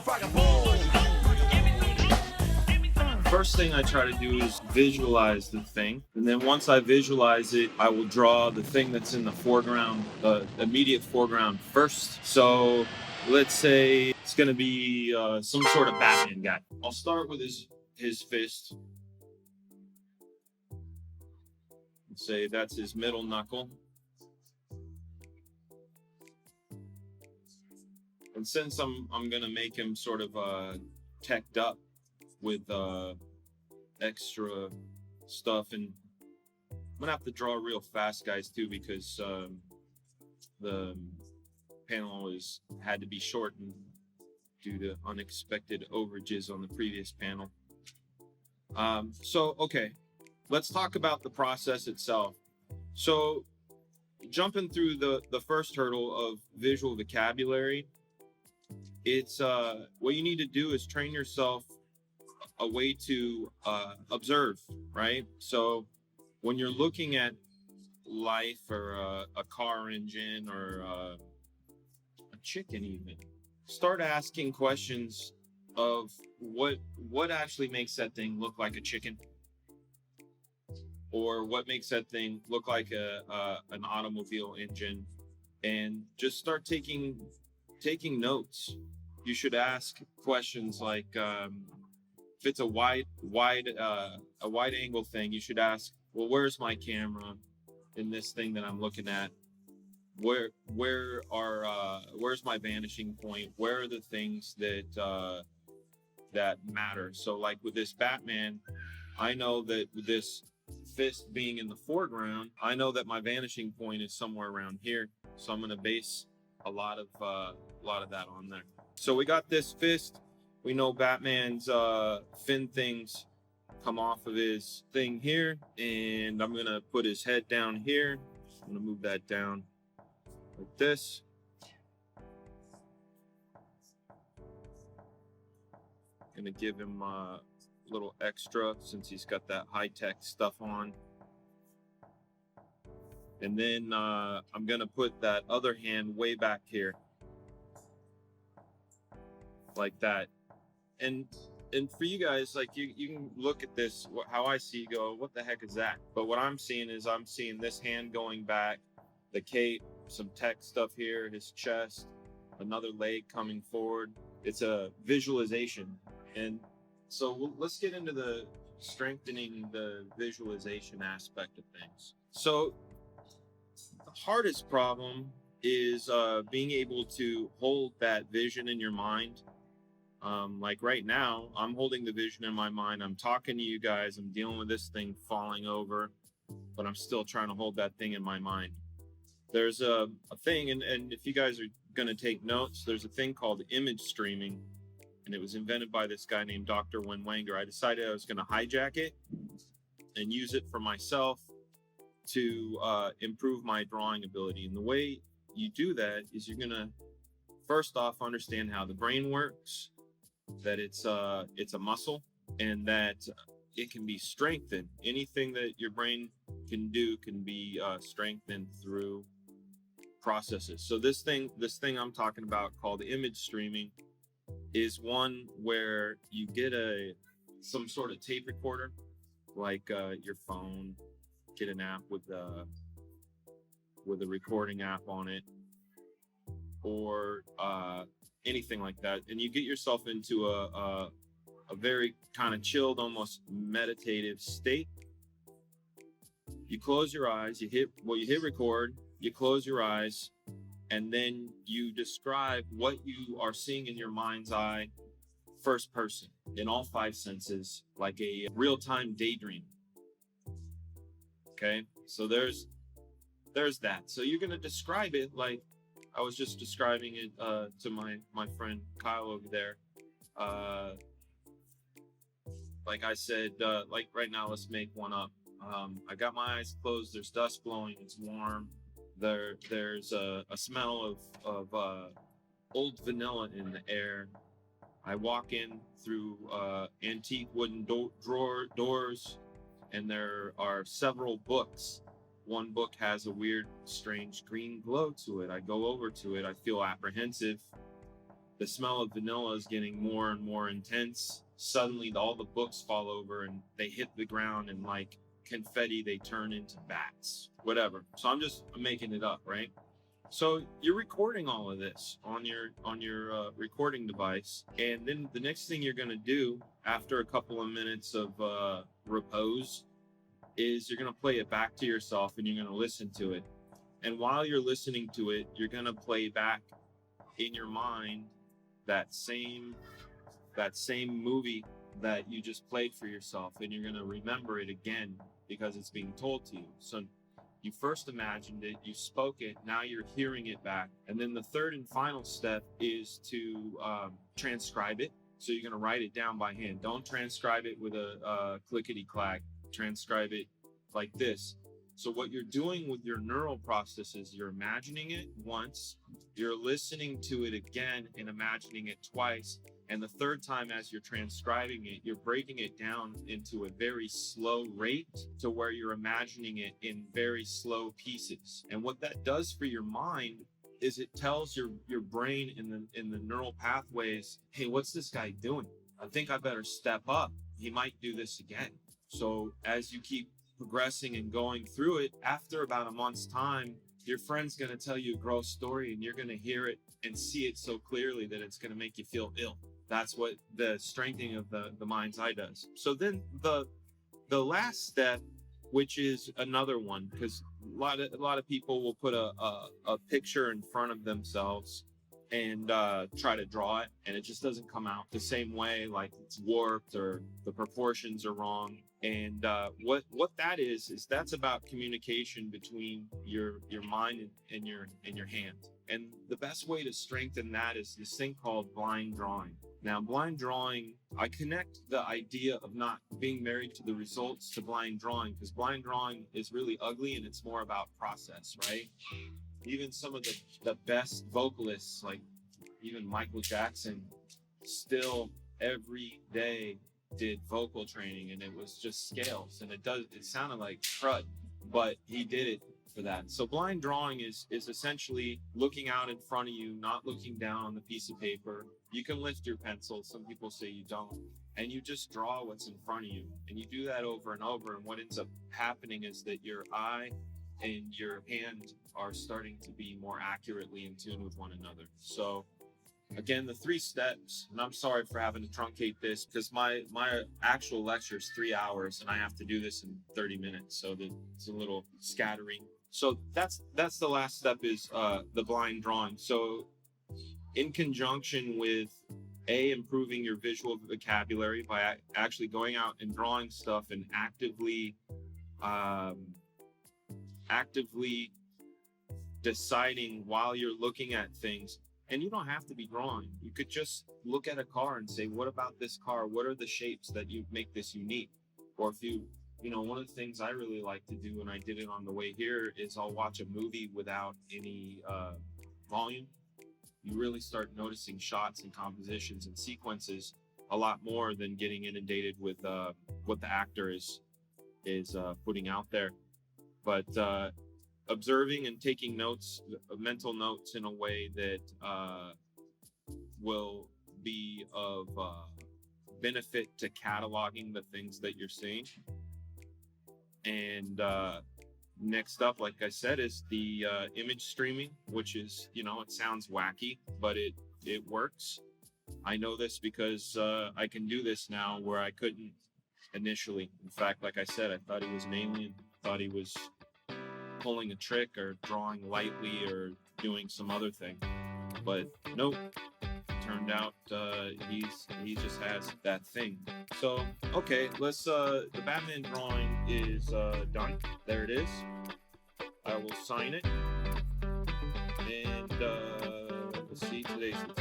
Fragaboom. First thing I try to do is visualize the thing, and then once I visualize it, I will draw the thing that's in the foreground, immediate foreground first. So let's say it's going to be some sort of Batman guy. I'll start with his fist. Let's say that's his middle knuckle. And since I'm gonna make him sort of teched up with extra stuff, and I'm gonna have to draw real fast, guys, too, because the panel had to be shortened due to unexpected overages on the previous panel. So okay, let's talk about the process itself. So jumping through the first hurdle of visual vocabulary, it's what you need to do is train yourself a way to observe, right? So when you're looking at life, or a car engine, or a chicken even, start asking questions of what actually makes that thing look like a chicken, or what makes that thing look like an automobile engine, and just start taking notes. You should ask questions like, if it's a wide angle thing, you should ask, well, where's my camera in this thing that I'm looking at? Where's my vanishing point? Where are the things that matter? So like with this Batman, I know that with this fist being in the foreground, I know that my vanishing point is somewhere around here. So I'm going to base a lot of that on there. So we got this fist. We know Batman's fin things come off of his thing here, and I'm gonna put his head down here. I'm gonna move that down like this. Gonna give him a little extra since he's got that high-tech stuff on. And then I'm gonna put that other hand way back here, like that. And for you guys, like you can look at this, how I see, go, what the heck is that? But what I'm seeing is I'm seeing this hand going back, the cape, some tech stuff here, his chest, another leg coming forward. It's a visualization. And so let's get into the strengthening the visualization aspect of things. So the hardest problem is being able to hold that vision in your mind. Like right now, I'm holding the vision in my mind. I'm talking to you guys. I'm dealing with this thing falling over, but I'm still trying to hold that thing in my mind. There's a thing, and if you guys are going to take notes, there's a thing called image streaming, and it was invented by this guy named Dr. Wenwanger. I decided I was going to hijack it and use it for myself to improve my drawing ability. And the way you do that is you're going to first off understand how the brain works, that it's a muscle, and that it can be strengthened. Anything that your brain can do can be strengthened through processes. So this thing I'm talking about, called image streaming, is one where you get some sort of tape recorder, like your phone. Get an app with a recording app on it, or anything like that, and you get yourself into a very kind of chilled, almost meditative state. You close your eyes, you hit record, you close your eyes, and then you describe what you are seeing in your mind's eye, first person, in all five senses, like a real-time daydream. Okay, so there's that. So you're gonna describe it like I was just describing it to my friend Kyle over there. Like I said, like right now, let's make one up. I got my eyes closed. There's dust blowing. It's warm. There's a smell of old vanilla in the air. I walk in through antique wooden doors, and there are several books. One book has a weird, strange green glow to it. I go over to it. I feel apprehensive. the smell of vanilla is getting more and more intense. Suddenly all the books fall over and they hit the ground, and like confetti, they turn into bats, whatever. So I'm making it up, right? So you're recording all of this on your recording device, and then the next thing you're going to do after a couple of minutes of repose is you're going to play it back to yourself, and you're going to listen to it. And while you're listening to it, you're going to play back in your mind that same movie that you just played for yourself, and you're going to remember it again because it's being told to you. So you first imagined it, you spoke it, now you're hearing it back. And then the third and final step is to transcribe it. So you're going to write it down by hand. Don't transcribe it with a clickety-clack. Transcribe it like this. So what you're doing with your neural processes, you're imagining it once, you're listening to it again and imagining it twice. And the third time, as you're transcribing it, you're breaking it down into a very slow rate to where you're imagining it in very slow pieces. And what that does for your mind is it tells your brain in the neural pathways, hey, what's this guy doing? I think I better step up. He might do this again. So as you keep progressing and going through it, after about a month's time, your friend's going to tell you a gross story, and you're going to hear it and see it so clearly that it's going to make you feel ill. That's what the strengthening of the mind's eye does. So then the last step, which is another one, because a lot of people will put a picture in front of themselves and try to draw it, and it just doesn't come out the same way, like it's warped or the proportions are wrong. And what that is that's about communication between your mind and your hand. And the best way to strengthen that is this thing called blind drawing. Now, blind drawing, I connect the idea of not being married to the results to blind drawing, because blind drawing is really ugly and it's more about process, right? Even some of the best vocalists, like even Michael Jackson, still every day did vocal training, and it was just scales, and it sounded like crud, but he did it for that. So blind drawing is essentially looking out in front of you, not looking down on the piece of paper. You can lift your pencil, some people say you don't, and you just draw what's in front of you, and you do that over and over. And what ends up happening is that your eye and your hand are starting to be more accurately in tune with one another. So again, the 3 steps, and I'm sorry for having to truncate this because my actual lecture is 3 hours and I have to do this in 30 minutes. So it's a little scattering. So that's the last step, is the blind drawing. So in conjunction with improving your visual vocabulary by actually going out and drawing stuff and actively deciding while you're looking at things. And you don't have to be drawing. You could just look at a car and say, what about this car? What are the shapes that you make this unique? Or if you know, one of the things I really like to do, and I did it on the way here, is I'll watch a movie without any volume. You really start noticing shots and compositions and sequences a lot more than getting inundated with what the actor is putting out there. But observing and taking notes, mental notes, in a way that will be of benefit to cataloging the things that you're seeing. And next up, like I said, is the image streaming, which is, you know, it sounds wacky, but it works. I know this because I can do this now where I couldn't initially. In fact, like I said, I thought he was an alien, thought he was pulling a trick or drawing lightly or doing some other thing, but nope, turned out he just has that thing. So okay, let's the Batman drawing is done. There it is. I will sign it, and let's see, today's the